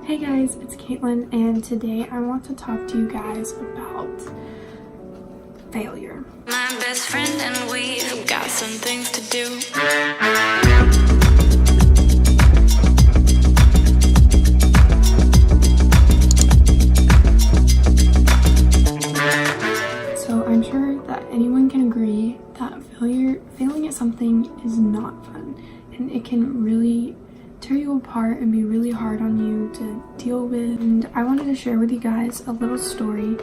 Hey guys, it's Caitlin, and today I want to talk to you guys about failure. My best friend and we've got some things to do. So I'm sure that anyone can agree that failing at something is not fun, and it can really tear you apart and be really hard on you to deal with. And I wanted to share with you guys a little story,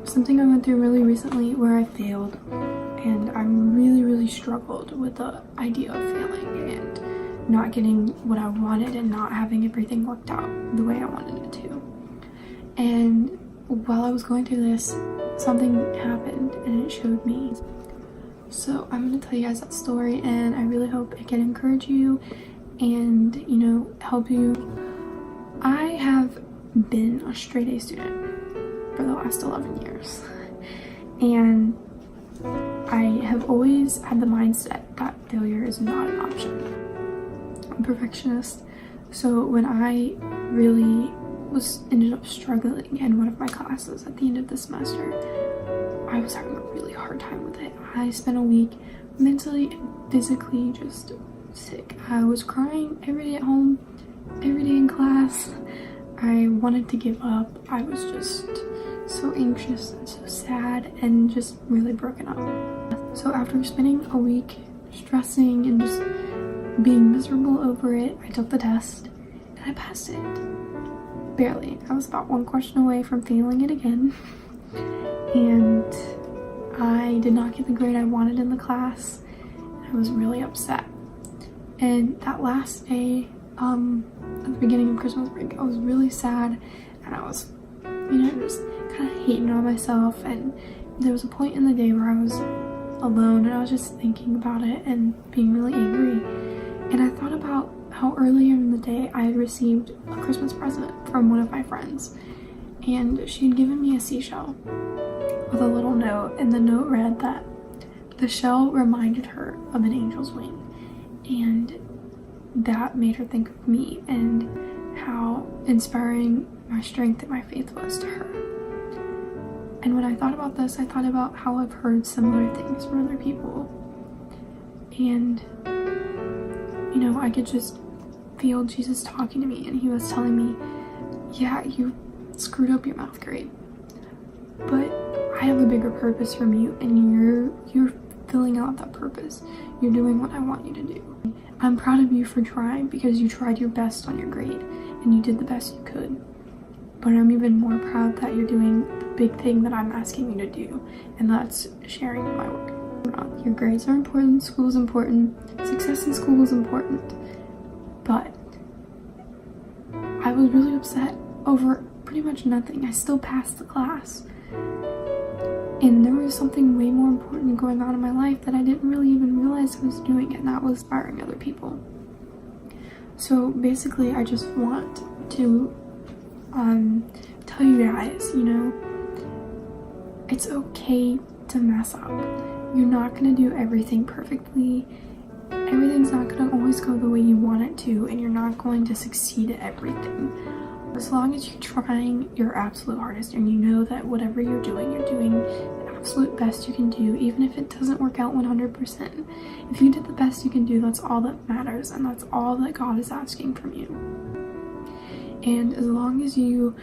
something I went through really recently where I failed, and I really struggled with the idea of failing and not getting what I wanted and not having everything worked out the way I wanted it to. And while I was going through this, something happened and it showed me. So I'm going to tell you guys that story, and I really hope it can encourage you and, you know, help you. I have been a straight A student for the last 11 years, and I have always had the mindset that failure is not an option. I'm a perfectionist, so when I really ended up struggling in one of my classes at the end of the semester, I was having a really hard time with it. I spent a week mentally and physically just sick. I was crying every day at home, every day in class. I wanted to give up. I was just so anxious and so sad and just really broken up. So after spending a week stressing and just being miserable over it, I took the test and I passed it. Barely. I was about one question away from failing it again. And I did not get the grade I wanted in the class. I was really upset. And that last day, at the beginning of Christmas break, I was really sad, and I was, just kind of hating on myself. And there was a point in the day where I was alone, and I was just thinking about it and being really angry. And I thought about how earlier in the day I had received a Christmas present from one of my friends, and she had given me a seashell with a little note, and the note read that the shell reminded her of an angel's wing. And that made her think of me and how inspiring my strength and my faith was to her. And when I thought about this, I thought about how I've heard similar things from other people. And, I could just feel Jesus talking to me, and he was telling me, yeah, you screwed up your math grade, but I have a bigger purpose from you, and you're filling out that purpose. You're doing what I want you to do. I'm proud of you for trying, because you tried your best on your grade and you did the best you could. But I'm even more proud that you're doing the big thing that I'm asking you to do, and that's sharing my work. Your grades are important, school is important, success in school is important, but I was really upset over pretty much nothing. I still passed the class. And there was something way more important going on in my life that I didn't really even realize I was doing, and that was inspiring other people. So basically, I just want to tell you guys, it's okay to mess up. You're not going to do everything perfectly. Everything's not going to always go the way you want it to, and you're not going to succeed at everything. As long as you're trying your absolute hardest, and you know that whatever you're doing the absolute best you can do, even if it doesn't work out 100%. If you did the best you can do, that's all that matters, and that's all that God is asking from you. And as long as you're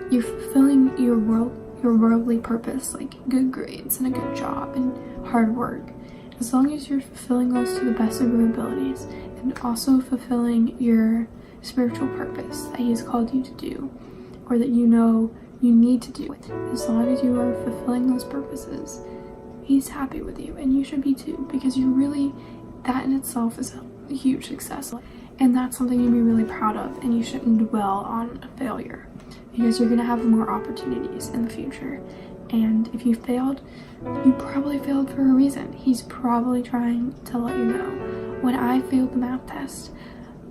fulfilling your worldly purpose, like good grades and a good job and hard work, as long as you're fulfilling those to the best of your abilities, and also fulfilling your spiritual purpose that he's called you to do, or that you need to do, as long as you are fulfilling those purposes, he's happy with you, and you should be too, because that in itself is a huge success, and that's something you'd be really proud of. And you shouldn't dwell on failure, because you're going to have more opportunities in the future. And if you failed, you probably failed for a reason. He's probably trying to let you know. When I failed the math test,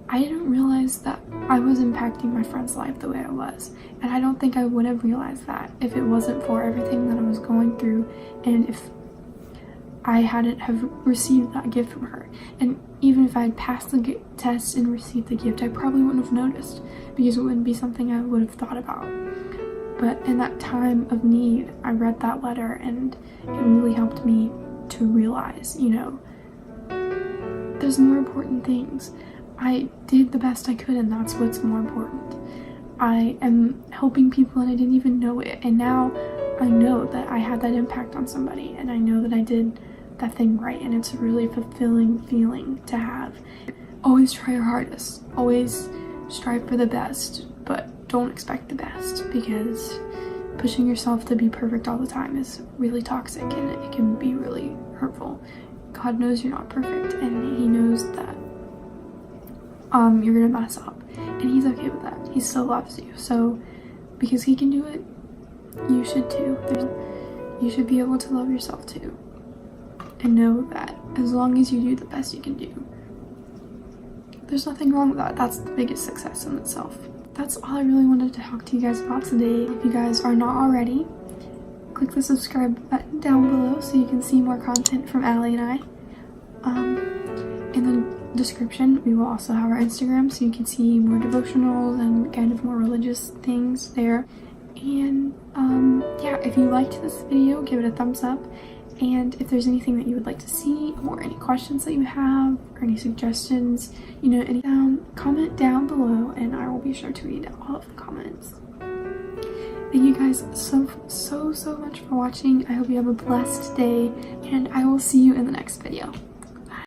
I didn't realize that I was impacting my friend's life the way I was. And I don't think I would have realized that if it wasn't for everything that I was going through, and if I hadn't have received that gift from her. And even if I had passed the test and received the gift, I probably wouldn't have noticed because it wouldn't be something I would have thought about. But in that time of need, I read that letter and it really helped me to realize, you know, there's more important things. I did the best I could and that's what's more important. I am helping people and I didn't even know it. And now I know that I had that impact on somebody and I know that I did that thing right, and it's a really fulfilling feeling to have. Always try your hardest. Always strive for the best, but don't expect the best because pushing yourself to be perfect all the time is really toxic and it can be really hurtful. God knows you're not perfect and he knows that you're gonna mess up and he's okay with that. He still loves you. So because he can do it, you should too. You should be able to love yourself too. And know that as long as you do the best you can do, there's nothing wrong with that. That's the biggest success in itself. That's all I really wanted to talk to you guys about today. If you guys are not already, click the subscribe button down below so you can see more content from Allie and I. In the description, we will also have our Instagram so you can see more devotionals and kind of more religious things there. And yeah, if you liked this video, give it a thumbs up. And if there's anything that you would like to see or any questions that you have or any suggestions, you know, comment down below and I will be sure to read all of the comments. Thank you guys so much for watching. I hope you have a blessed day and I will see you in the next video.